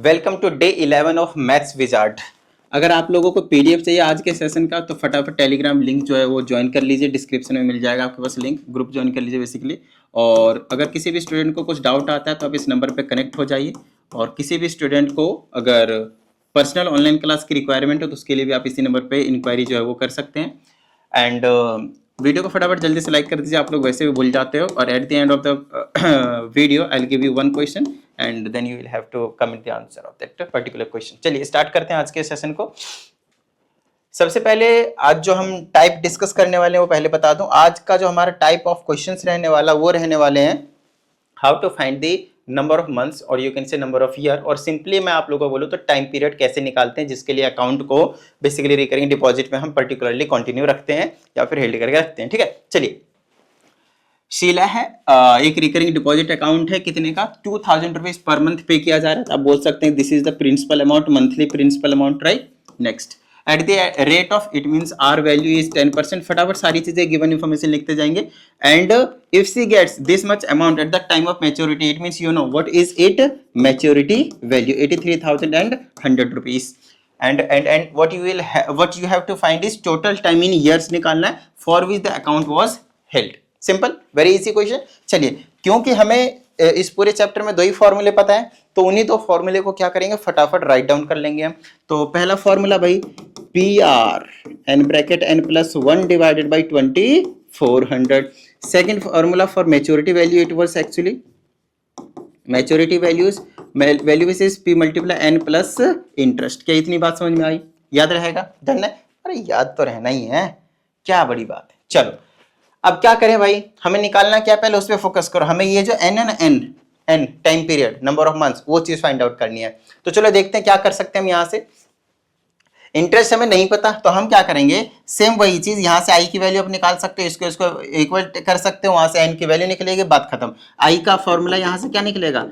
Welcome to day 11 of maths wizard. अगर आप लोगों को पीडीएफ चाहिए आज के सेशन का तो फटाफट टेलीग्राम लिंक जो है वो ज्वाइन कर लीजिए, डिस्क्रिप्शन में मिल जाएगा आपके पास लिंक, ग्रुप ज्वाइन कर लीजिए बेसिकली। और अगर किसी भी स्टूडेंट को कुछ डाउट आता है तो आप इस नंबर पे कनेक्ट हो जाइए। और किसी भी स्टूडेंट को अगर पर्सनल ऑनलाइन क्लास की रिक्वायरमेंट हो तो उसके लिए भी आप इसी नंबर पर इंक्वायरी जो है वो कर सकते हैं। एंड वीडियो को फटाफट जल्दी से लाइक कर दीजिए, आप लोग वैसे भी भूल जाते हो। और at the end of the video I will give you one question and then you will have to comment the answer of that particular question. चलिए स्टार्ट करते हैं आज के सेशन को। सबसे पहले आज जो हम टाइप डिस्कस करने वाले हैं वो पहले बता दूं। आज का जो हमारा टाइप ऑफ क्वेश्चंस रहने वाला वो रहने वाले हैं how to find the number of months और you can say number of year. और सिंपली मैं आप लोगों को बोलूं तो टाइम पीरियड कैसे निकालते हैं, जिसके लिए अकाउंट को बेसिकली रिकरिंग डिपॉजिट में हम पर्टिकुलरली कंटिन्यू रखते हैं या फिर हेल्ड करके रखते हैं। ठीक है, चलिए शीला है, एक रिकरिंग डिपॉजिट अकाउंट है, कितने का 2000 रुपीज पर मंथ पे किया जा रहा है। आप बोल सकते हैं this is the principal amount, monthly principal amount, right. Next at the rate of it means R value is 10%। फटाफट सारी चीजें गिवन इन्फॉर्मेशन लिखते जाएंगे। And if C gets this much amount at the time of maturity it means you know what is it maturity value 83,100 rupees. and what you have to find is total time in years निकालना है for which the account was held। Simple, very easy question. चलिए, क्योंकि हमें इस पूरे chapter में दो ही फॉर्मूले पता है तो उन्हीं दो फॉर्मूले को क्या करेंगे फटाफट राइट डाउन कर लेंगे हम। तो पहला फॉर्मूला भाई P R N bracket N plus 1 divided by 2400। Second formula for maturity value it was actually maturity value is P multiply N plus interest. क्या इतनी बात समझ में आई? याद रहेगा? डन है? अरे याद तो रहना ही है, क्या बड़ी बात है। चलो अब क्या करें भाई, हमें निकालना क्या, पहले उस पर फोकस करो। हमें ये जो N time period number of months वो चीज फाइंड आउट करनी है। तो चलो देखते हैं क्या कर सकते हैं हम। यहां से इंटरेस्ट हमें नहीं पता तो हम क्या करेंगे, सेम वही चीज यहां से आई की वैल्यू आप निकाल सकते हो, इसको इक्वल कर सकते हो, वहां से एन की वैल्यू निकलेगी, बात खत्म। आई का फॉर्मूला यहां से क्या निकलेगा,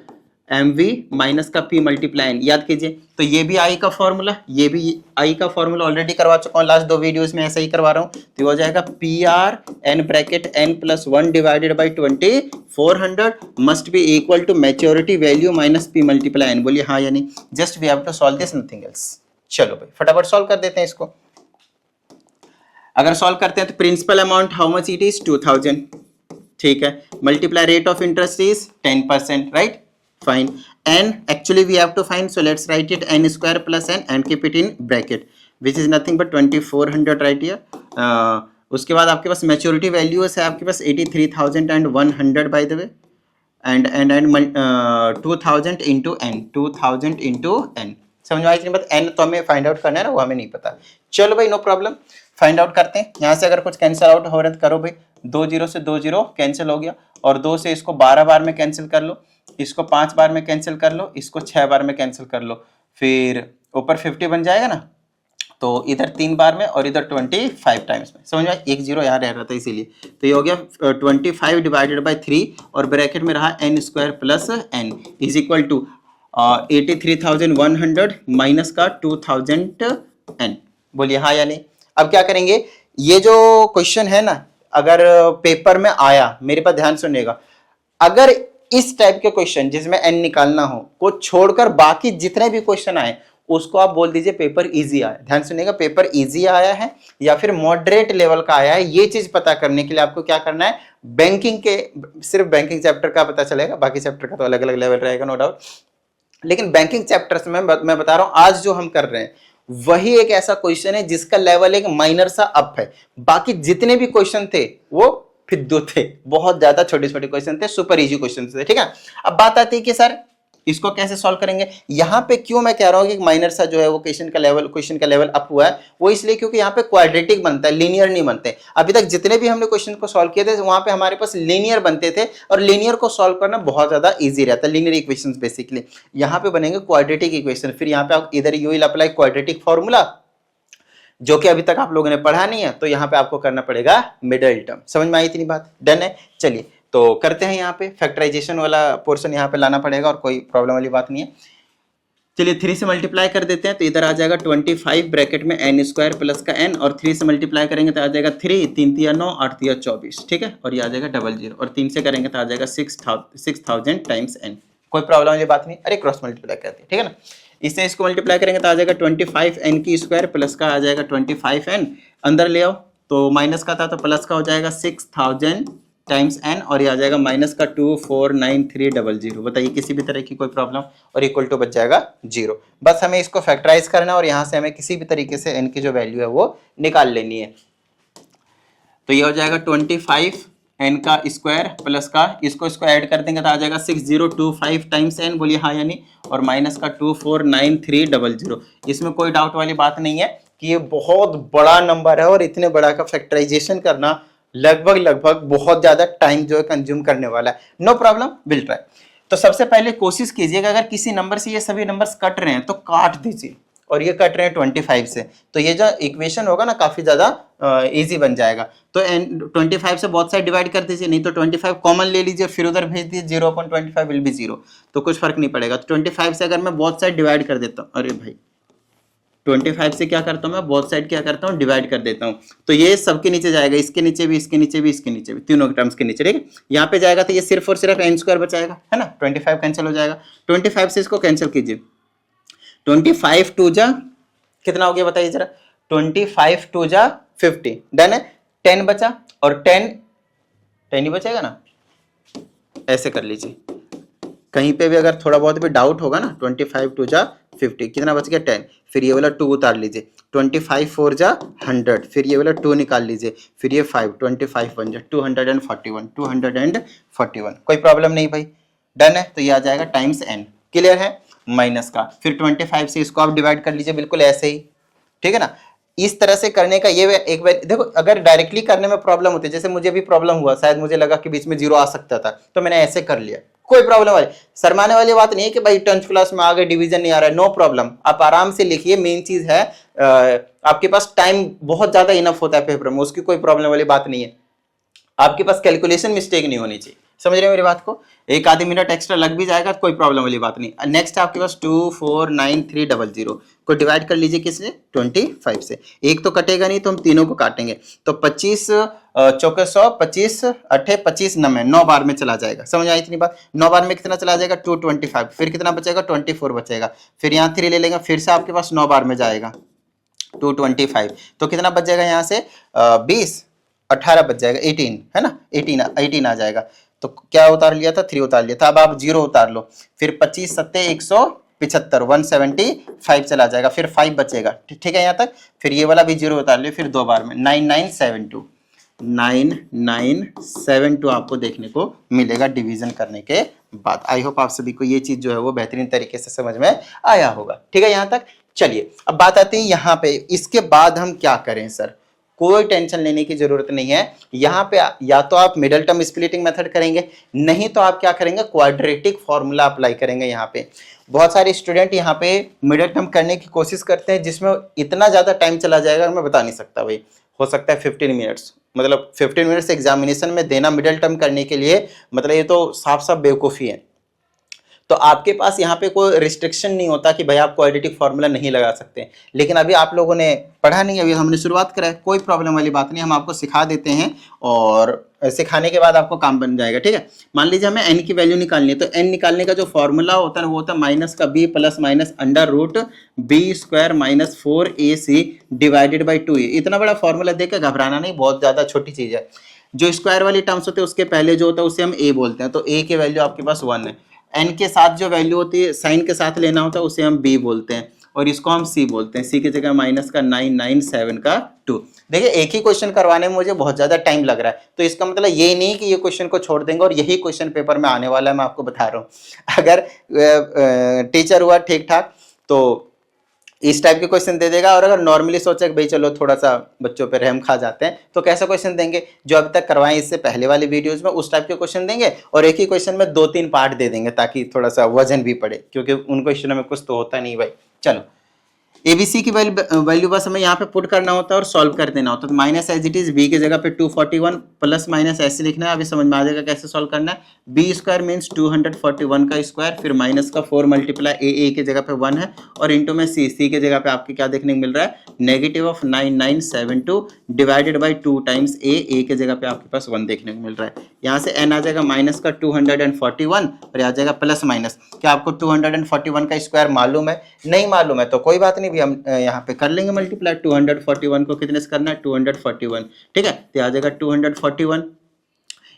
एम वी माइनस का पी मल्टीप्लाई एन। याद कीजिए, तो ये भी आई का फॉर्मूला, ये भी आई का फॉर्मूला ऑलरेडी करवा चुका हूँ लास्ट दो वीडियोस में, ऐसा ही करवा रहा हूँ। तो हो जाएगा P R N bracket N plus 1 divided by 2400 must be equal to maturity value minus P multiply N. बोलिए हाँ या नहीं? Just we have to solve this, nothing else. चलो भाई फटाफट सॉल्व कर देते हैं इसको। अगर सॉल्व करते हैं तो principal amount how much it is 2000, ठीक है, multiply rate of interest is 10%, right, fine। n actually we have to find, so let's write it n square plus n and keep it in bracket which is nothing but 2400 right here। उसके बाद आपके पास maturity value है आपके पास 83,100 by the way and 2000 into N, 2000 into N. समझ में आई कि बात? n तो हमें फाइंड आउट करना है ना, वो हमें नहीं पता। चलो भाई नो प्रॉब्लम, फाइंड आउट करते हैं। यहाँ से अगर कुछ कैंसिल आउट हो रहा है करो भाई, 2 0 से 2 0 कैंसिल हो गया, और 2 से इसको 12 बार में कैंसिल कर लो, इसको 5 बार में कैंसिल कर लो, इसको 6 बार में कैंसिल कर लो, फिर ऊपर 50 बन जाएगा ना, तो इधर 3 बार में और इधर 25 टाइम्स में। समझ में? एक जीरो यहाँ रह रहा था इसीलिए। तो ये हो गया 25 डिवाइडेड बाई 3 और ब्रैकेट में रहा N square plus N is equal to 83,100 minus का 2000 एन। बोलिए हाँ या नहीं? अब क्या करेंगे, ये जो क्वेश्चन है ना अगर पेपर में आया, मेरे पास ध्यान सुनिएगा, अगर इस टाइप के क्वेश्चन जिसमें एन निकालना हो को छोड़कर बाकी जितने भी क्वेश्चन आए उसको आप बोल दीजिए पेपर इजी आया। ध्यान सुनिएगा, पेपर इजी आया है या फिर मॉडरेट लेवल का आया है, ये चीज पता करने के लिए आपको क्या करना है, बैंकिंग के सिर्फ बैंकिंग चैप्टर का पता चलेगा, बाकी चैप्टर का तो अलग अलग लेवल रहेगा नो डाउट, लेकिन बैंकिंग चैप्टर में मैं बता रहा हूं आज जो हम कर रहे हैं वही एक ऐसा क्वेश्चन है जिसका लेवल एक माइनर सा अप है। बाकी जितने भी क्वेश्चन थे वो फिद्दू थे, बहुत ज्यादा छोटे छोटे क्वेश्चन थे, सुपर इजी क्वेश्चन थे, ठीक है। अब बात आती है कि सर इसको कैसे सॉल्व करेंगे। यहाँ पे क्यों मैं कह रहा हूँ कि माइनर सा जो है वो क्वेश्चन का लेवल अप हुआ है, वो इसलिए क्योंकि यहाँ पे क्वाड्रेटिक बनता है, लीनियर नहीं बनते। अभी तक जितने भी हमने क्वेश्चन को सॉल्व किए थे वहां पे हमारे पास लीनियर बनते थे और लीनियर को सॉल्व करना बहुत ज्यादा ईजी रहता है, लीनियर इक्वेशन बेसिकली। यहाँ पे बनेंगे क्वाड्रेटिक इक्वेशन, फिर यहाँ पे आप इधर you will apply quadratic formula जो कि अभी तक आप लोगों ने पढ़ा नहीं है, तो यहाँ पे आपको करना पड़ेगा मिडिल टर्म। समझ में आई इतनी बात? डन है। चलिए तो करते हैं, यहाँ पे फैक्टराइजेशन वाला पोर्शन यहाँ पे लाना पड़ेगा और कोई प्रॉब्लम वाली बात नहीं है। चलिए 3 से मल्टीप्लाई कर देते हैं तो इधर आ जाएगा 25 ब्रैकेट में एन स्क्वायर प्लस का एन, और 3 से मल्टीप्लाई करेंगे तो आ जाएगा 3 3 3 9 8 3 24, ठीक है, और ये आ जाएगा 00, और 3 से करेंगे तो आ जाएगा 6000 टाइम्स एन। कोई प्रॉब्लम वाली बात नहीं, अरे क्रॉस मल्टीप्लाई करते हैं, ठीक है ना। इससे इसको मल्टीप्लाई करेंगे तो आ जाएगा 25n की स्क्वायर प्लस का आ जाएगा 25n, अंदर ले आओ तो माइनस का था तो प्लस का हो जाएगा 6000 टाइम्स n और ये आ जाएगा माइनस का 2493000। बताइए किसी भी तरह की कोई प्रॉब्लम, और इक्वल टू बच जाएगा 0। बस हमें इसको फैक्टराइज करना है और यहाँ से हमें किसी भी तरीके से n की जो वैल्यू है वो निकाल लेनी है। तो ये हो जाएगा 25n का स्क्वायर प्लस का इसको ऐड कर देंगे तो आ जाएगा 6025 टाइम्स n, बोलिए हाँ यानी, और माइनस का 2493000। इसमें कोई डाउट वाली बात नहीं है कि ये बहुत बड़ा नंबर है और इतने बड़ा का फैक्टराइजेशन करना लगभग बहुत ज्यादा टाइम जो है कंज्यूम करने वाला है। No problem, will try. तो सबसे पहले कोशिश कीजिएगा अगर किसी नंबर से ये सभी नंबर्स कट रहे हैं तो काट दीजिए, और ये कट रहे हैं 25 से, तो ये जो इक्वेशन होगा ना काफी ज्यादा इजी बन जाएगा। तो 25 से बोथ साइड डिवाइड कर दीजिए, नहीं तो 25 कॉमन ले लीजिए फिर उधर भेज दीजिए, 0.25 विल बी 0, तो कुछ फर्क नहीं पड़ेगा। तो 25 से अगर मैं बोथ साइड डिवाइड कर देता हूँ, अरे भाई 25 से क्या करता हूँ मैं, बोथ साइड क्या करता हूँ, डिवाइड कर देता हूँ, तो ये सबके नीचे जाएगा, इसके नीचे भी, इसके नीचे भी, इसके नीचे भी, तीनों टर्म्स के नीचे, ठीक है। यहाँ पे जाएगा तो ये सिर्फ और सिर्फ n स्क्वायर बचाएगा, है ना, 25 कैंसिल हो जाएगा। 25 से इसको कैंसिल कीजिए, 25 टू जा कितना हो गया बताइए जरा, 25 टू जा 50, डन है। 10 बचा और 10 ही बचेगा ना, ऐसे कर लीजिए। कहीं पे भी अगर थोड़ा बहुत भी डाउट होगा ना, 25 टू जा 50 कितना बच गया 10, फिर ये वाला 2 उतार लीजिए, 25 4 जा 100, फिर ये वाला 2 निकाल लीजिए, फिर ये 5, 25 1 जा 241, 241, कोई प्रॉब्लम नहीं भाई, डन है। तो ये आ जाएगा टाइम्स n, क्लियर है। माइनस का फिर 25 से इसको आप डिवाइड कर लीजिए, बिल्कुल ऐसे ही, ठीक है ना। इस तरह से करने का ये एक बार देखो, अगर डायरेक्टली करने में प्रॉब्लम होती है, जैसे मुझे भी प्रॉब्लम हुआ, शायद मुझे लगा कि बीच में 0 आ सकता था तो मैंने ऐसे कर लिया, कोई प्रॉब्लम वाली शर्माने वाली बात नहीं है कि भाई 10th क्लास में आगे डिवीजन नहीं आ रहा है, नो प्रॉब्लम, आप आराम से लिखिए। मेन चीज है आपके पास टाइम बहुत ज्यादा इनफ होता है पेपर में, उसकी कोई प्रॉब्लम वाली बात नहीं है, आपके पास कैलकुलेशन मिस्टेक नहीं होनी चाहिए, समझ रहे हो मेरी बात को। एक आधी मिनट एक्स्ट्रा लग भी जाएगा, कोई प्रॉब्लम वाली बात नहीं। नेक्स्ट आपके पास 2493000 को डिवाइड कर लीजिए किससे, 25 से, एक तो कटेगा नहीं तो हम तीनों को काटेंगे, तो 25 चौके 100, 25 अट्ठे 25 9 बार में चला जाएगा, समझ आई इतनी बात। 9 बार में कितना चला जाएगा 225, फिर कितना बचेगा 24 बचेगा, फिर यहाँ 3 ले लेंगे, फिर से आपके पास 9 बार में जाएगा 225, तो कितना बच जाएगा यहाँ से 20 18 बच जाएगा 18, है ना, 18 आ जाएगा। तो क्या उतार लिया था, 3 उतार लिया था, अब आप 0 उतार लो, फिर 25 7 175 175 चला जाएगा, फिर 5 बचेगा, ठीक है यहाँ तक। फिर ये वाला भी 0 उतार लिया, फिर 2 बार में 9972 आपको देखने को मिलेगा डिवीजन करने के बाद। आई होप आप सभी को ये चीज जो है वो बेहतरीन तरीके से समझ में आया होगा, ठीक है यहाँ तक। चलिए अब बात आती है यहाँ पे, इसके बाद हम क्या करें सर, कोई टेंशन लेने की जरूरत नहीं है। यहाँ पे या तो आप मिडल टर्म स्प्लिटिंग मेथड करेंगे, नहीं तो आप क्या करेंगे, क्वाड्रेटिक फॉर्मूला अप्लाई करेंगे। यहाँ पे बहुत सारे स्टूडेंट यहाँ पे मिडल टर्म करने की कोशिश करते हैं, जिसमें इतना ज्यादा टाइम चला जाएगा मैं बता नहीं सकता भाई, हो सकता है 15 मिनट्स, मतलब 15 मिनट्स एग्जामिनेशन में देना मिडल टर्म करने के लिए, मतलब ये तो साफ साफ बेवकूफ़ी है। तो आपके पास यहाँ पे कोई रिस्ट्रिक्शन नहीं होता कि भाई आप क्वाड्रेटिक फार्मूला नहीं लगा सकते, लेकिन अभी आप लोगों ने पढ़ा नहीं, अभी हमने शुरुआत करा है, कोई प्रॉब्लम वाली बात नहीं, हम आपको सिखा देते हैं और सिखाने के बाद आपको काम बन जाएगा, ठीक है। मान लीजिए हमें n की वैल्यू निकालनी है, तो n निकालने का जो फॉर्मूला होता है वो होता है माइनस का b plus minus under root b square minus 4ac divided by 2a। इतना बड़ा फॉर्मूला देकर घबराना नहीं, बहुत ज्यादा छोटी चीज है। जो स्क्वायर वाली टर्म्स होते हैं उसके पहले जो होता है उसे हम a बोलते हैं, तो a की वैल्यू आपके पास 1 है। n के साथ जो वैल्यू होती है साइन के साथ लेना होता है उसे हम b बोलते हैं, और इसको हम c बोलते हैं। c की जगह माइनस का 997 का 2। देखिए एक ही क्वेश्चन करवाने में मुझे बहुत ज्यादा टाइम लग रहा है, तो इसका मतलब ये नहीं कि ये क्वेश्चन को छोड़ देंगे और यही क्वेश्चन पेपर में आने वाला है, मैं आपको बता रहा हूँ। अगर टीचर हुआ ठीक ठाक तो इस टाइप के क्वेश्चन दे देगा, और अगर नॉर्मली सोचा कि भाई चलो थोड़ा सा बच्चों पे रहम खा जाते हैं तो कैसा क्वेश्चन देंगे, जो अभी तक करवाएं इससे पहले वाली वीडियोस में उस टाइप के क्वेश्चन देंगे, और एक ही क्वेश्चन में 2-3 पार्ट दे देंगे ताकि थोड़ा सा वजन भी पड़े, क्योंकि उन क्वेश्चनों में कुछ तो होता नहीं भाई। चलो एबीसी की वैल्यू बस हमें यहाँ पे पुट करना होता है और सॉल्व कर देना होता है। तो minus as it is B की जगह पे 241 प्लस माइनस ऐसे लिखना है। अभी समझ में आ जाएगा कैसे सॉल्व करना है। बी स्क्वायर मीन्स 241 का स्क्वायर, फिर माइनस का 4 मल्टीप्लाई ए की जगह पे 1 है और इंटू में सी की जगह पे आपके क्या देखने को मिल रहा है, negative of 9972 divided by 2 times A की जगह पे आपके पास 1 देखने को मिल रहा है। यहाँ से एन आ जाएगा माइनस का 241 और आ जाएगा प्लस माइनस। क्या आपको 241 का स्क्वायर मालूम है? नहीं मालूम है तो कोई बात नहीं भी, हम यहाँ पे कर लेंगे मल्टीप्लाई। 241 को कितने से करना है, 241, ठीक है। तो आ जाएगा 241,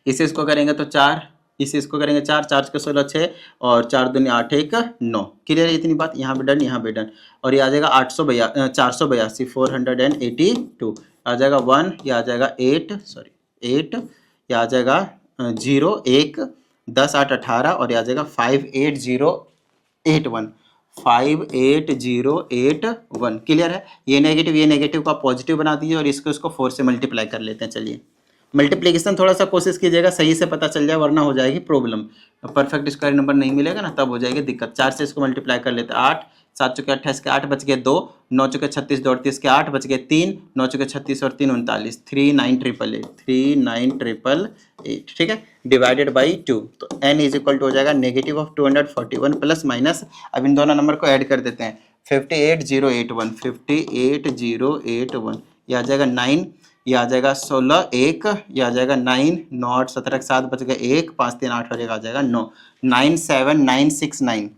इसे इसको करेंगे तो 4, इसे इसको करेंगे 4, 4 के 16 6 और 4 दूनी 8 1 9। क्लियर है इतनी बात? यहाँ पे डन, यहाँ पे डन। और ये आ जाएगा 482 482, आ जाएगा 1, ये आ जाएगा 8, ये आ जाएगा 0 1 10 8 18 और ये आ जाएगा 58081 58081। क्लियर है? ये नेगेटिव को आप पॉजिटिव बना दीजिए और इसको 4 से मल्टीप्लाई कर लेते हैं। चलिए मल्टीप्लिकेशन थोड़ा सा कोशिश कीजिएगा सही से पता चल जाए, वरना हो जाएगी प्रॉब्लम। परफेक्ट स्क्वायर नंबर नहीं मिलेगा ना, तब हो जाएगी दिक्कत। 4 से इसको मल्टीप्लाई कर लेते हैं। 8 7 चुके 28 के 8 बच गए 2, 9 चुके 36 दो 38 के 8 बच गए 3, 9 चुके 36 और 3 39, 39888, ठीक है, डिवाइडेड बाई 2। तो n इज इक्वल टू हो जाएगा नेगेटिव ऑफ 241 प्लस माइनस, अब इन दोनों नंबर को ऐड कर देते हैं, 58081, यह आ जाएगा 9, यह आ जाएगा 16 1, यह आ जाएगा 9 9 8 17 7 बच गए 1 5 3 8 हो जाएगा, आ जाएगा 9 97969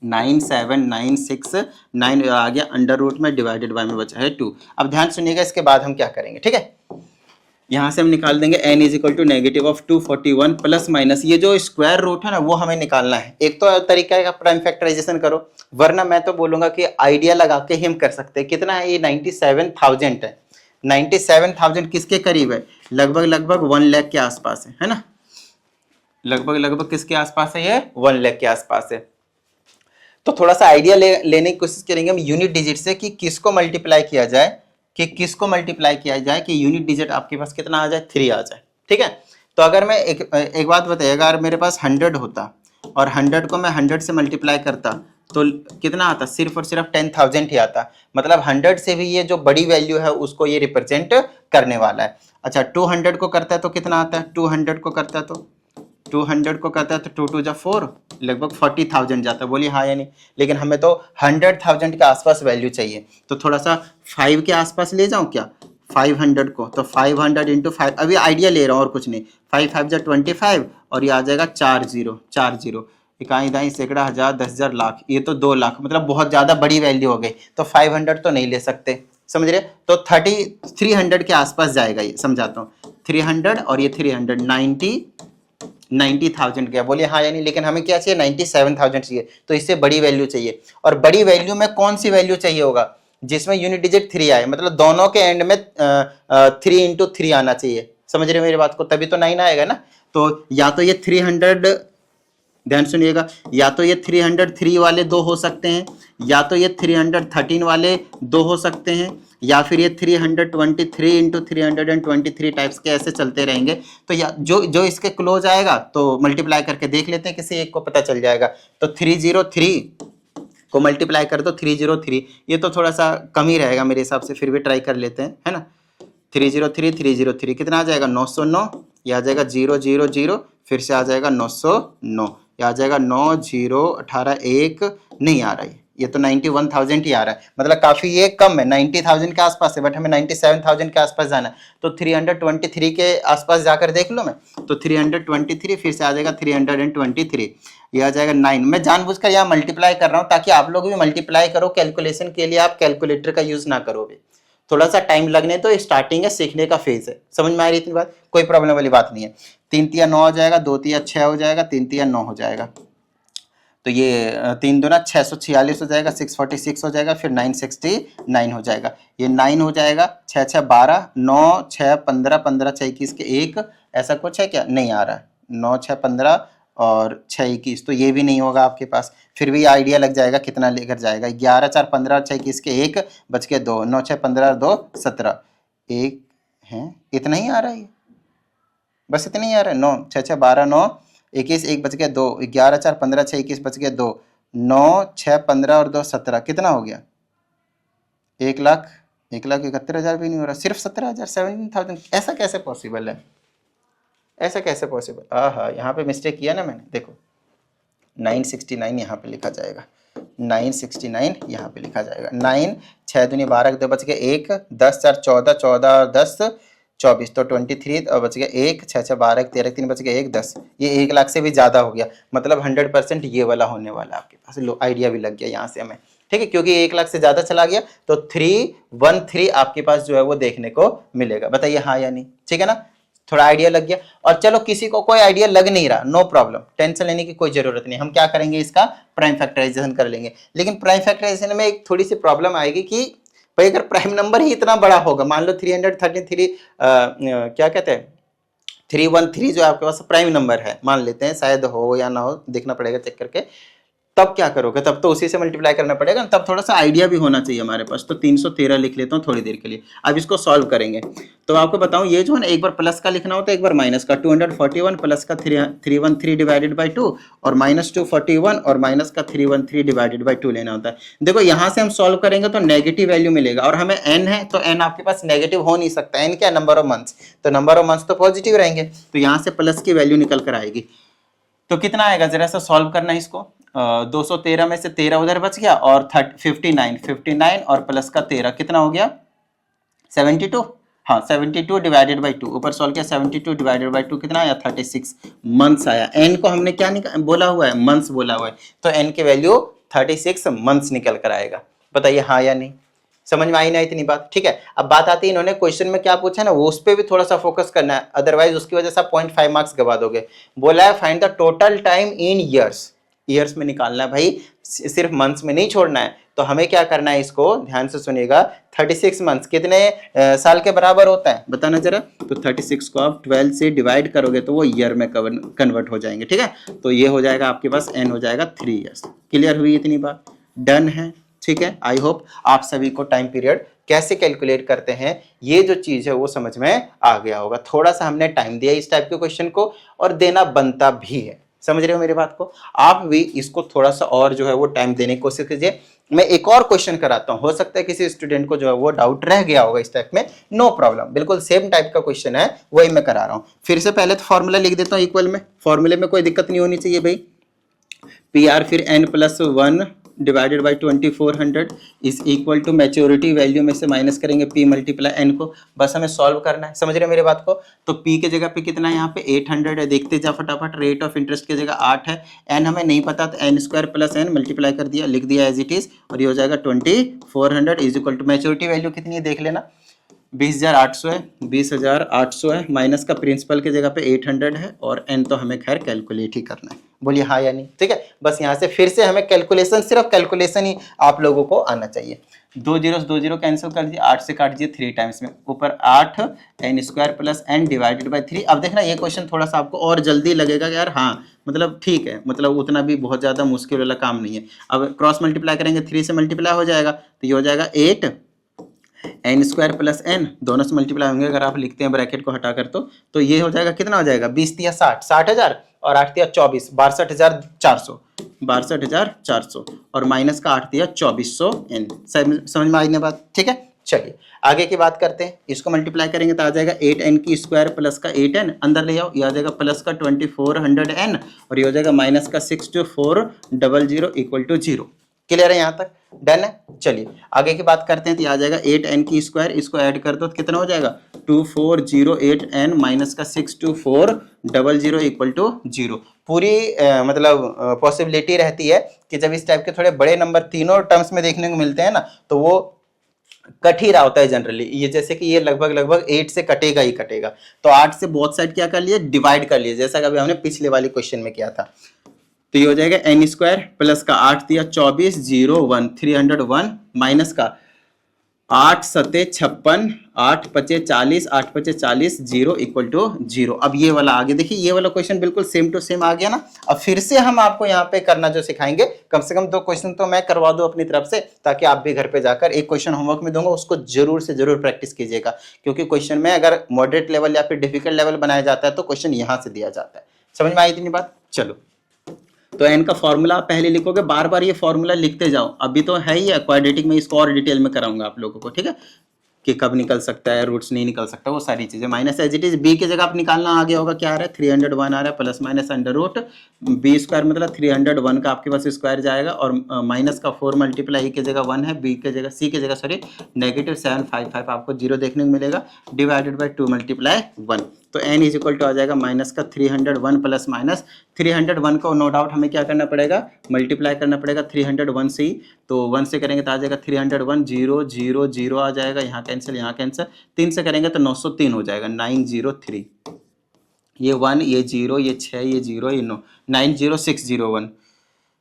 97969 आ गया, अंडर रूट में डिवाइडेड बाय में बचा है 2। अब ध्यान सुनिएगा, इसके बाद हम क्या करेंगे, ठीक है। यहाँ से हम निकाल देंगे n is equal to negative of 241 plus minus, ये जो स्क्वायर रूट है ना वो हमें निकालना है। एक तो तरीका है प्राइम फैक्टराइजेशन करो, वरना मैं तो बोलूंगा कि आइडिया लगा के ही हम कर सकते हैं। कितना है ये? 97,000 है। 97,000 किसके करीब है? लगभग 1 लाख के आसपास है ना। लगभग किसके आसपास है? ये 1 लाख के आसपास है। तो थोड़ा सा आइडिया लेने की कोशिश करेंगे हम यूनिट डिजिट से कि किसको मल्टीप्लाई किया जाए, कि यूनिट डिजिट आपके पास कितना आ जाए, 3 आ जाए, ठीक है। तो अगर मैं एक बात बताइए, अगर मेरे पास 100 होता और 100 को मैं 100 से मल्टीप्लाई करता तो कितना आता? सिर्फ और सिर्फ 10,000 ही आता। मतलब 100 से भी ये जो बड़ी वैल्यू है उसको ये रिप्रेजेंट करने वाला है। अच्छा 200 को करता है तो कितना आता है? 200 को करता है तो 2 2 जा 4, लगभग 40,000 जाता है। बोलिए हाँ या नहीं? लेकिन हमें तो 100,000 के आसपास वैल्यू चाहिए, तो थोड़ा सा 5 के आसपास ले जाऊं क्या 500 को? तो 500 इंटू 5, अभी आइडिया ले रहा हूँ और कुछ नहीं। 5 5 जा 25 और ये आ जाएगा 40 इकाई दाई सैकड़ा हज़ार 10,000 लाख, ये तो 2 लाख, मतलब बहुत ज़्यादा बड़ी वैल्यू हो गई। तो 500 तो नहीं ले सकते, समझ रहे? तो 300 के आसपास जाएगा ये, समझाता हूँ। 300 और ये 300 90,000 गया। बोलिए हाँ या नहीं? लेकिन हमें क्या चाहिए? 97,000 चाहिए, तो इससे बड़ी वैल्यू चाहिए। और बड़ी वैल्यू में कौन सी वैल्यू चाहिए होगा? जिसमें यूनिट डिजिट 3 आए, मतलब दोनों के एंड में 3 इंटू 3 आना चाहिए। समझ रहे मेरी बात को? तभी तो 9 आएगा ना। तो या तो ये 300, ध्यान सुनिएगा, या तो ये 303 वाले 2 हो सकते हैं, या तो ये 313 वाले 2 हो सकते हैं, या फिर ये 323 इंटू 323 टाइप्स के ऐसे चलते रहेंगे। तो या जो इसके क्लोज आएगा तो मल्टीप्लाई करके देख लेते हैं, किसी एक को पता चल जाएगा। तो 303 को मल्टीप्लाई कर दो 303, ये तो थोड़ा सा कम ही रहेगा मेरे हिसाब से, फिर भी ट्राई कर लेते हैं, है ना। 303 कितना आ जाएगा? 909, यह आ जाएगा 000, फिर से आ जाएगा 909, यह आ जाएगा 9018 नहीं आ रहा है, ये तो 91,000 ही आ रहा है। मतलब काफी ये कम है, 90,000 के आसपास है, बट हमें 97,000 के आसपास जाना है। तो 323 के आसपास जाकर देख लो मैं, तो 323 फिर से आ जाएगा 323, ये आ जाएगा 9। मैं जानबूझकर यहाँ मल्टीप्लाई कर रहा हूँ ताकि आप लोग भी मल्टीप्लाई करो कैलकुलेशन के लिए, आप कैलकुलेटर का यूज ना करो भी। थोड़ा सा टाइम लगने तो स्टार्टिंग है, सीखने का फेज है। समझ में आ रही इतनी बात? कोई प्रॉब्लम वाली बात नहीं है। 3 तिया 9 हो जाएगा, 2 तिया 6 हो जाएगा, 3 तिया 9 हो जाएगा। तो ये 3 दूना 646 हो जाएगा, 646 हो जाएगा, फिर 969 हो जाएगा, ये 9 हो जाएगा, 6 6 12, 9 6 15, 15 6 21 के 1, ऐसा कुछ है क्या? नहीं आ रहा है। 9 6 15 और 6 21, तो ये भी नहीं होगा आपके पास। फिर भी आइडिया लग जाएगा कितना लेकर जाएगा। 11 4 15 और 6 21 के 1 बच के 2, 9 6 15 और 2 17, 1 है, इतना ही आ रहा है, बस इतना ही आ रहा है। 9 6 6 12, 9 21, 1 बच गया 2, 11 4 15 6 21 बच गया 2, 9 6 15 और 2 17, कितना हो गया? 1,71,000 भी नहीं हो रहा, सिर्फ 17,000, 17,000। ऐसा कैसे पॉसिबल है, ऐसा कैसे पॉसिबल? हाँ, यहाँ पे मिस्टेक किया ना मैंने, देखो 969 यहाँ पे लिखा जाएगा, 969 यहाँ पे लिखा जाएगा। 9 6 दूनी 12 2 बच गए 1, 10 4 14, 14 10 24, तो 23 और बच गया 1, 6 6 12 13 3 बच गया 1 10। ये 1 लाख से भी ज़्यादा हो गया, मतलब 100% ये वाला होने वाला आपके पास। लो आइडिया भी लग गया यहाँ से हमें, ठीक है, क्योंकि 1 लाख से ज़्यादा चला गया तो 313 आपके पास जो है वो देखने को मिलेगा। बताइए हाँ या नहीं, ठीक है ना, थोड़ा आइडिया लग गया। और चलो किसी को कोई आइडिया लग नहीं रहा, नो प्रॉब्लम, टेंशन लेने की कोई जरूरत नहीं। हम क्या करेंगे, इसका प्राइम फैक्टराइजेशन कर लेंगे। लेकिन प्राइम फैक्टराइजेशन में एक थोड़ी सी प्रॉब्लम आएगी कि भाई अगर प्राइम नंबर ही इतना बड़ा होगा, मान लो 333 क्या कहते हैं 313 जो आपके पास प्राइम नंबर है, मान लेते हैं, शायद हो या ना हो, देखना पड़ेगा चेक करके, तब क्या करोगे, तब तो उसी से मल्टीप्लाई करना पड़ेगा, तब थोड़ा सा आइडिया भी होना चाहिए हमारे पास। तो 313 लिख लेता हूँ थोड़ी देर के लिए। अब इसको सॉल्व करेंगे तो आपको बताऊं, ये जो है ना, एक बार प्लस का लिखना होता है, एक बार माइनस का। 241 प्लस का 313 डिवाइडेड बाई 2 और माइनस 241 और माइनस का 313 डिवाइडेड बाई 2 लेना होता है। देखो यहाँ से हम सॉल्व करेंगे तो नेगेटिव वैल्यू मिलेगा, और हमें n है तो n आपके पास नेगेटिव हो नहीं सकता। n क्या है, नंबर ऑफ मंथ्स, तो नंबर ऑफ मंथ्स तो पॉजिटिव रहेंगे, तो यहाँ से प्लस की वैल्यू निकल कर आएगी। तो कितना आएगा, जरा सा सॉल्व करना है इसको। 213 में से 13 उधर बच गया, और 59 और प्लस का 13 कितना हो गया, 72। हाँ 72 डिवाइडेड बाई 2, ऊपर सॉल्व किया 72 डिवाइडेड बाई 2 कितना आया, 36 मंथ्स आया। एन को हमने क्या बोला हुआ है, मंथ्स बोला हुआ है, तो एन की वैल्यू 36 मंथ्स निकल कर आएगा। बताइए हाँ या नहीं, समझ में आई ना इतनी बात, ठीक है। अब बात आती है, इन्होंने क्वेश्चन में क्या पूछा ना, वो उस पर भी थोड़ा सा फोकस करना है, अदरवाइज उसकी वजह से आप 0.5 मार्क्स गवा दोगे। बोला है find the total time in years, years में निकालना है भाई, सिर्फ मंथ्स में नहीं छोड़ना है। तो हमें क्या करना है, इसको ध्यान से सुनिएगा, 36 मंथ्स कितने साल के बराबर होता है बताना जरा। तो 36 को आप 12 से डिवाइड करोगे तो वो ईयर में कन्वर्ट हो जाएंगे, ठीक है। तो ये हो जाएगा आपके पास, एन हो जाएगा 3 ईयर्स। क्लियर हुई इतनी बात, डन है, ठीक है। आई होप आप सभी को टाइम पीरियड कैसे कैलकुलेट करते हैं ये जो चीज है वो समझ में आ गया होगा। थोड़ा सा हमने टाइम दिया इस टाइप के क्वेश्चन को, और देना बनता भी है, समझ रहे हो मेरी बात को। आप भी इसको थोड़ा सा और जो है वो टाइम देने की कोशिश कीजिए। मैं एक और क्वेश्चन कराता हूं, हो सकता है किसी स्टूडेंट को जो है वो डाउट रह गया होगा इस टाइप में, नो प्रॉब्लम, बिल्कुल सेम टाइप का क्वेश्चन है, वही मैं करा रहा हूं। फिर से पहले तो फॉर्मूला लिख देता हूं इक्वल में, फॉर्मूले में कोई दिक्कत नहीं होनी चाहिए भाई। पी आर फिर n+1 divided by 2400 is equal to maturity value में से माइनस करेंगे p मल्टीप्लाई n को, बस हमें सॉल्व करना है, समझ रहे हैं मेरी बात को। तो p के जगह पे कितना है, यहाँ पे 800 है, देखते जा फटाफट। रेट ऑफ इंटरेस्ट की जगह 8 है, n हमें नहीं पता तो n² प्लस n मल्टीप्लाई कर दिया, लिख दिया एज इट इज, और ये हो जाएगा 2400 is equal to maturity value कितनी है देख लेना, 20,800 है, 20,800 है, माइनस का प्रिंसिपल की जगह पे 800 है, और n तो हमें खैर कैलकुलेट ही करना है। बोलिए हाँ या नहीं, ठीक है। बस यहाँ से फिर से हमें कैलकुलेशन, सिर्फ कैलकुलेशन ही आप लोगों को आना चाहिए। 2 0 कैंसिल कर दिए, 8 से काट दिए 3 टाइम्स में, ऊपर 8 n² plus n divided by 3। अब देखना ये क्वेश्चन थोड़ा सा आपको और जल्दी लगेगा कि यार हाँ मतलब ठीक है, मतलब उतना भी बहुत ज़्यादा मुश्किल वाला काम नहीं है। अब क्रॉस मल्टीप्लाई करेंगे, 3 से मल्टीप्लाई हो जाएगा, तो ये हो जाएगा 8 n² प्लस n, दोनों से मल्टीप्लाई होंगे अगर आप लिखते हैं ब्रैकेट को हटाकर, तो ये हो जाएगा कितना हो जाएगा, 20 तिया 60, 60,000 और 8 तिया 24, 62,400, 62,400 और माइनस का 8 तिया 2400 n। समझ में आई ना बात, ठीक है। चलिए आगे की बात करते हैं, इसको मल्टीप्लाई करेंगे तो आ जाएगा 8n² प्लस का 8n, अंदर ले आओ, ये आ जाएगा प्लस का 2400n, और ये हो जाएगा माइनस का 62400 इक्वल टू 0। क्लियर है यहाँ तक, डन है। चलिए आगे की बात करते हैं, तो आ जाएगा 8n², इसको ऐड कर दो तो कितना हो जाएगा 2408n माइनस का 62400 इक्वल टू 0। पूरी मतलब पॉसिबिलिटी रहती है कि जब इस टाइप के थोड़े बड़े नंबर तीनों टर्म्स में देखने को मिलते हैं ना, तो वो कट ही रहा होता है जनरली। ये जैसे कि ये लगभग 8 से कटेगा ही कटेगा, तो 8 से बोथ साइड क्या कर लिए, डिवाइड कर लिए, जैसा कि हमने पिछले वाले क्वेश्चन में किया था। तो ये हो जाएगा n² प्लस का 8 दिया 24 0 1 301 माइनस का 8 सते 56 8 पचे 40 8 पचे 40 0 इक्वल टू 0। अब ये वाला आगे देखिए, ये वाला क्वेश्चन बिल्कुल सेम टू सेम आ गया ना। अब फिर से हम आपको यहाँ पे करना जो सिखाएंगे, कम से कम 2 क्वेश्चन तो मैं करवा दूं अपनी तरफ से, ताकि आप भी घर पे जाकर, एक क्वेश्चन होमवर्क में दूंगा उसको जरूर से जरूर प्रैक्टिस कीजिएगा, क्योंकि क्वेश्चन में अगर मॉडरेट लेवल या फिर डिफिकल्ट लेवल बनाया जाता है तो क्वेश्चन यहाँ से दिया जाता है। समझ में आई इतनी बात। चलो तो एन का फॉर्मूला आप पहले लिखोगे, बार बार ये फॉर्मूला लिखते जाओ। अभी तो है ही क्वाड्रेटिक में, इसको और डिटेल में कराऊंगा आप लोगों को, ठीक है, कि कब निकल सकता है, रूट्स नहीं निकल सकता, वो सारी चीजें। Minus as it is B की जगह आप निकालना आगे होगा, क्या आ रहा है 301 आ रहा है, plus minus under root B square, मतलब 301 का आपके पास स्क्वायर जाएगा, और माइनस का 4 मल्टीप्लाई ई की जगह 1 है, बी की जगह सी की जगह सॉरी -755 आपको 0 देखने को मिलेगा, डिवाइडेड बाई 2 मल्टीप्लाई 1। तो n इज इक्वल टू आ जाएगा माइनस का 301 प्लस माइनस 301 को नो डाउट हमें क्या करना पड़ेगा, मल्टीप्लाई करना पड़ेगा 301 से ही। तो 1 से करेंगे तो आ जाएगा 301, 0 0 0 आ जाएगा, यहाँ कैंसिल यहाँ कैंसिल, 3 से करेंगे तो 903 हो जाएगा, 903। ये 1 ये 0 ये 6 ये 0 ये 9, 90601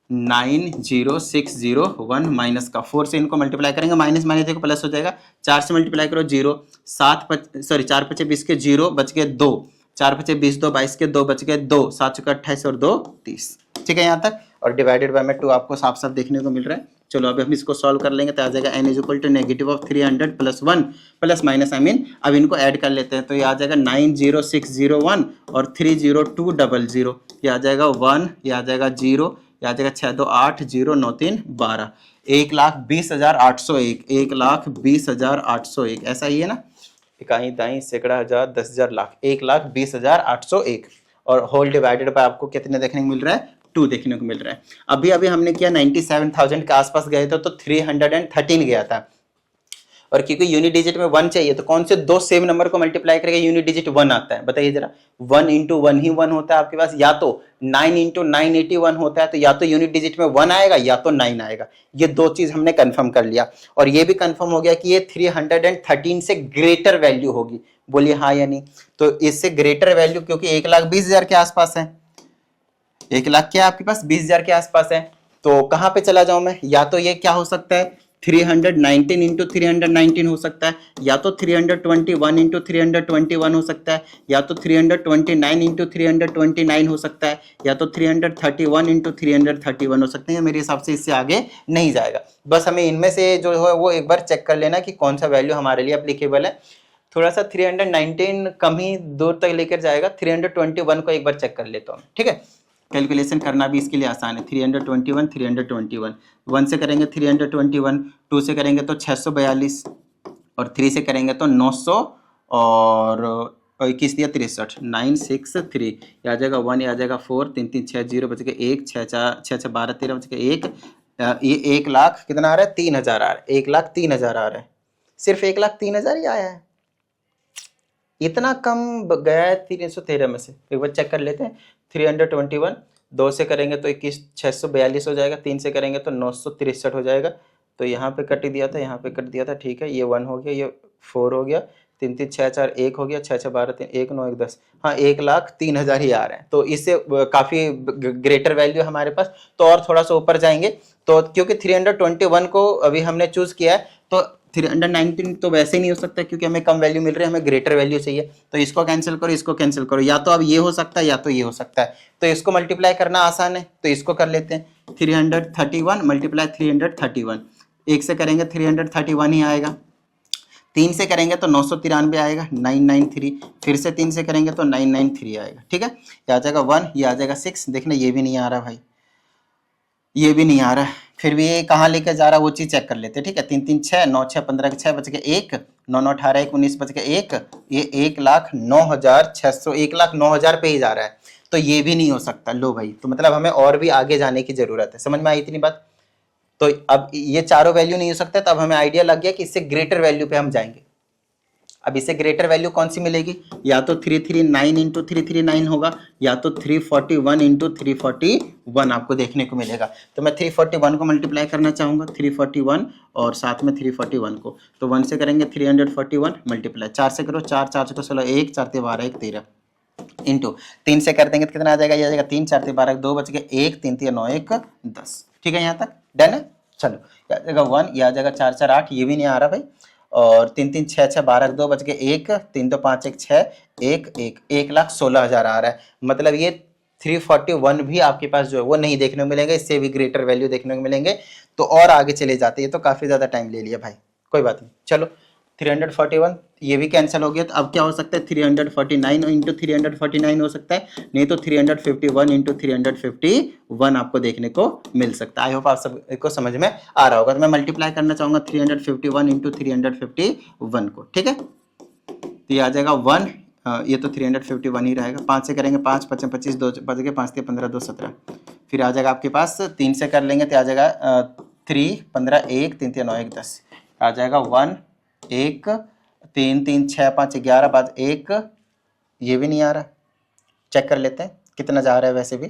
90601 माइनस का 4 से इनको मल्टीप्लाई करेंगे, माइनस माइनस देखो प्लस हो जाएगा, 4 से मल्टीप्लाई करो 0, 4 5 20 के 0 बच गए 2, 4 5 20 2 22 के 2 बच गए 2, 7 चौके 28 और 2 30, ठीक है यहाँ तक। और डिवाइडेड बाय में 2 आपको साफ साफ देखने को मिल रहा है। चलो अभी हम इसको सॉल्व कर लेंगे, तो आ जाएगा n is equal to negative of 300 plus 1 plus minus I mean, अब इनको ऐड कर लेते हैं, तो ये आ जाएगा 90601 और 30200, ये आ जाएगा 1, ये आ जाएगा 0, ये आ जाएगा 6 2 8 0 9 3 12, 1,20,801, 1,20,801, ऐसा ही है ना, इकाई दाई सैकड़ा हजार 10,000 लाख, 1,20,801, और होल डिवाइडेड बाय आपको कितने देखने को मिल रहा है, 2 देखने को मिल रहा है। अभी अभी हमने किया 97,000 के आसपास गए थे, तो 313 गया था, और क्योंकि यूनिट डिजिट में 1 चाहिए, तो कौन से दो सेम नंबर को मल्टीप्लाई करेंगे यूनिट डिजिट 1 आता है, बताइए जरा। 1 इंटू 1 ही 1 होता है आपके पास, या तो 9 इंटू 981 होता है, तो या तो यूनिट डिजिट में 1 आएगा या तो 9 आएगा। ये दो चीज हमने कंफर्म कर लिया, और ये भी कंफर्म हो गया कि ये 313 से ग्रेटर वैल्यू होगी, बोलिए हाँ या नहीं। तो इससे ग्रेटर वैल्यू, क्योंकि 1,20,000 के आसपास है, 1 लाख क्या आपके पास 20,000 के आसपास है, तो कहां पे चला जाऊं मैं, या तो ये क्या हो सकता है 319 इंटू 319 हो सकता है, या तो 321 इंटू 321 हो सकता है, या तो 329 इंटू 329 हो सकता है, या तो 331 इंटू 331 हो सकते हैं। मेरे हिसाब से इससे आगे नहीं जाएगा। बस हमें इनमें से जो है वो एक बार चेक कर लेना कि कौन सा वैल्यू हमारे लिए एप्लीकेबल है। थोड़ा सा 319 कम ही दूर तक लेकर जाएगा, 321 को एक बार चेक कर लेता हूँ, ठीक है। कैलकुलेशन करना भी इसके लिए आसान है, 321 321, 1 से करेंगे 321, 2 से करेंगे तो 642, और 3 से करेंगे तो 900, और 21 दिया 63, 963, ये आ जाएगा 1, ये आ जाएगा 4, 3 3 6 0 बच गए 1, 6 4 6 6 12 13 बच गए 1, ये 1 लाख कितना आ रहा है 3,000 आ रहा है, 1,03,000 आ रहा है, सिर्फ 1,03,000 ही आया है, इतना कम गया है 313 में से। एक बार चेक कर लेते हैं, 321, 2 से करेंगे तो 21 642 हो जाएगा, 3 से करेंगे तो 963 हो जाएगा, तो यहाँ पे कट दिया था, यहाँ पे कट दिया था, ठीक है, ये 1 हो गया, ये 4 हो गया, 3 3 6 4 1 हो गया, 6 6 12 3 1 9 1 10, हाँ 1,03,000 ही आ रहे हैं। तो इससे काफी ग्रेटर वैल्यू हमारे पास, तो और थोड़ा सा ऊपर जाएंगे, तो क्योंकि 321 को अभी हमने चूज किया है, तो 319 तो वैसे ही नहीं हो सकता, क्योंकि हमें कम वैल्यू मिल रही है, हमें ग्रेटर वैल्यू चाहिए, तो इसको कैंसिल करो, इसको कैंसिल करो, या तो अब ये हो सकता है या तो ये हो सकता है, तो इसको मल्टीप्लाई करना आसान है, तो इसको कर लेते हैं, 331 मल्टीप्लाई 331, 1 से करेंगे 331 ही आएगा, 3 से करेंगे तो 993 आएगा, 993, फिर से 3 से करेंगे तो 993 आएगा, ठीक है, ये आ जाएगा 1, ये आ जाएगा 6, देखना ये भी नहीं आ रहा भाई, ये भी नहीं आ रहा है, फिर भी ये कहाँ लेकर जा रहा है वो चीज चेक कर लेते हैं, ठीक है। 3 3 6 9 6 15 6 बच गए 1, 9 9 18 1 19 बच गए 1, ये 1,09,600, 1,09,000 पे ही जा रहा है, तो ये भी नहीं हो सकता। लो भाई, तो मतलब हमें और भी आगे जाने की जरूरत है, समझ में आई इतनी बात। तो अब ये चारों वैल्यू नहीं हो सकता, तब हमें आइडिया लग गया कि इससे ग्रेटर वैल्यू पे हम जाएंगे। अब इससे ग्रेटर वैल्यू कौन सी मिलेगी, या तो 339 इंटू 339 होगा, या तो 341 इंटू 341 आपको देखने को मिलेगा। तो मैं 341 को मल्टीप्लाई करना चाहूंगा, 341 और साथ में 341 को, तो 1 से करेंगे 341 मल्टीप्लाई, 4 से करो, 4 4 चौको 16 1 4 12 1 13 इंटू 3 से कर देंगे तो कितना आ जाएगा, ये आ जाएगा 3 4 12 2 बच गए 1 3 3 9 1 10, ठीक है, यहाँ तक डन है। चलो ये आ जाएगा 1, ये आ जाएगा 4 4 8, ये भी नहीं आ रहा भाई, और 3 3 6 6 12 2 बच गए 1 3 2 5 1 6 1 1, 1,16,000 आ रहा है, मतलब ये 341 भी आपके पास जो है वो नहीं देखने को मिलेंगे, इससे भी ग्रेटर वैल्यू देखने को मिलेंगे। तो और आगे चले जाते हैं, ये तो काफी ज्यादा टाइम ले लिया भाई, कोई बात नहीं, चलो 341 ये भी कैंसिल हो गया, तो अब क्या हो सकता है 349 इंटू 349 हो सकता है, नहीं तो 351 इंटू 351 आपको देखने को मिल सकता है। आई होप आप सबको समझ में आ रहा होगा। तो मैं मल्टीप्लाई करना चाहूंगा 351 इंटू 351 को, ठीक है। तो ये आ जाएगा 1, ये तो 351 ही रहेगा। 5 से करेंगे 5 5 25 2 बच गए, 5 3 15 2 17। फिर आ जाएगा आपके पास 3 से कर लेंगे तो आ जाएगा 3 15 1 3 3 9 1 10, आ जाएगा 1 1 3 3 6 5 11 बाद 1, ये भी नहीं आ रहा, चेक कर लेते हैं कितना जा रहा है। वैसे भी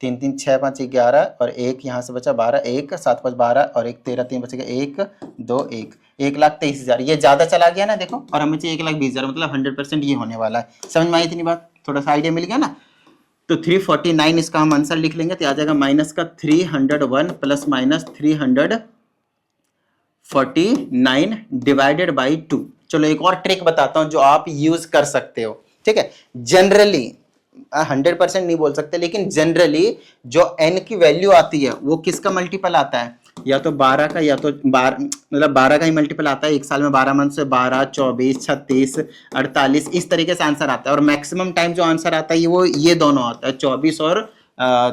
3 3 6 5 11 और 1 यहाँ से बचा 12, 1 7 5 12 और 1 13 3 बचेगा 1 2 1, 1,23,000। ये ज़्यादा चला गया ना देखो, और हमें चाहिए 1,20,000, मतलब 100% ये होने वाला है। समझ में आई इतनी बात, थोड़ा सा आइडिया मिल गया ना। तो 349 इसका हम आंसर लिख लेंगे, तो आ जाएगा माइनस का 301 प्लस माइनस 349 डिवाइडेड बाई 2। चलो एक और ट्रिक बताता हूं जो आप यूज कर सकते हो, ठीक है। जनरली 100% नहीं बोल सकते, लेकिन जनरली जो n की वैल्यू आती है वो किसका मल्टीपल आता है, या तो 12 का, या तो 12 मतलब 12 का ही मल्टीपल आता है। एक साल में 12 मंथ से 12 24 36 48 इस तरीके से आंसर आता है। और मैक्सिमम टाइम जो आंसर आता है वो ये दोनों आता है, 24 और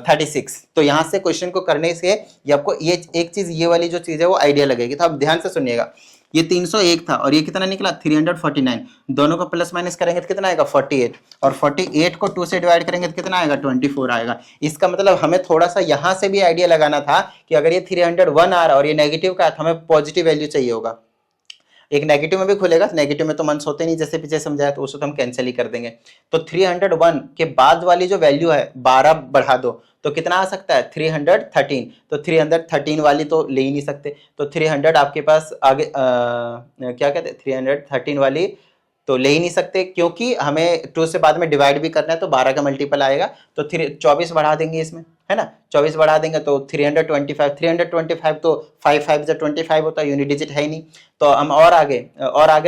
36। तो यहाँ से क्वेश्चन को करने से ये आपको ये एक चीज, ये वाली जो चीज है वो आइडिया लगेगी। तो आप ध्यान से सुनिएगा, ये 301 था और ये कितना निकला 349, दोनों को प्लस माइनस करेंगे तो कितना आएगा 48, और 48 को 2 से डिवाइड करेंगे तो कितना आएगा 24 आएगा। इसका मतलब हमें थोड़ा सा यहाँ से भी आइडिया लगाना था कि अगर ये 301 आ रहा है और ये नेगेटिव का है तो हमें पॉजिटिव वैल्यू चाहिए होगा। एक नेगेटिव में भी खुलेगा, नेगेटिव में तो मंथ्स होते नहीं जैसे पीछे समझाया, तो उसको तो हम कैंसिल ही कर देंगे। तो 301 के बाद वाली जो वैल्यू है 12 बढ़ा दो तो कितना आ सकता है 313। तो 313 वाली तो ले ही नहीं सकते, तो 300 आपके पास आगे क्या कहते हैं 313 वाली तो ले ही नहीं सकते, क्योंकि हमें 2 से बाद में डिवाइड भी करना है तो 12 का मल्टीपल आएगा। तो 24 बढ़ा देंगे इसमें, है ना, 24 बढ़ा देंगे तो 325 तो 5 5 जब 25 होता है, यूनिट डिजिट है ही नहीं। तो हम और आगे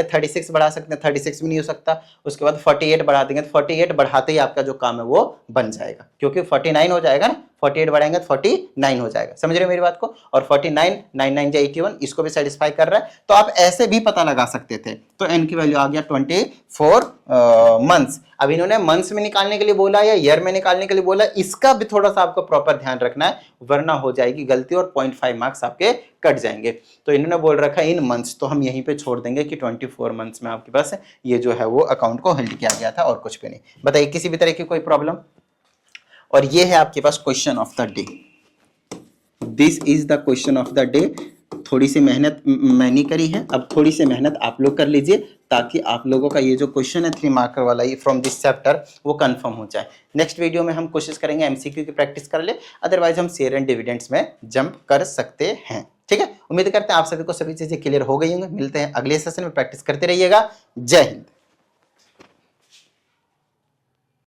36 बढ़ा सकते हैं, 36 भी नहीं हो सकता। उसके बाद 48 बढ़ा देंगे, तो 48 बढ़ाते ही आपका जो काम है वो बन जाएगा, क्योंकि 49 हो जाएगा ना, 48 बढ़ाएंगे तो 49 हो जाएगा। समझ रहे हो मेरी बात को। और 49 9 9 जा 81 इसको भी सेटिस्फाई कर रहा है। तो आप ऐसे भी पता लगा सकते थे। तो एन की वैल्यू आ गया 24 मंथ्स। अब इन्होंने मंथ्स में निकालने के लिए बोला या ईयर में निकालने के लिए बोला, इसका भी थोड़ा सा आपको प्रॉपर ध्यान रखना है, वरना हो जाएगी गलती और 0.5 मार्क्स आपके कट जाएंगे। तो इन्होंने बोल रखा है इन मंथ्स, तो हम यहीं पे छोड़ देंगे कि 24 मंथ्स में आपके पास ये जो है वो अकाउंट को होल्ड किया गया था, और कुछ भी नहीं। बताइए किसी भी तरह की कोई प्रॉब्लम। और ये है आपके पास question of the day, this is the question of the day. थोड़ी सी मेहनत मैंने करी है, अब थोड़ी सी मेहनत आप लोग कर लीजिए, ताकि आप लोगों का ये जो क्वेश्चन है 3 मार्कर वाला फ्रॉम दिस चैप्टर वो कंफर्म हो जाए। नेक्स्ट वीडियो में हम कोशिश करेंगे एमसीक्यू की प्रैक्टिस कर ले, अदरवाइज हम शेयर एंड डिविडेंड्स में जंप कर सकते हैं। ठीक है, उम्मीद करते हैं आप सभी को सभी चीजें क्लियर हो गई होंगी। मिलते हैं अगले सेशन में, प्रैक्टिस करते रहिएगा। जय हिंद।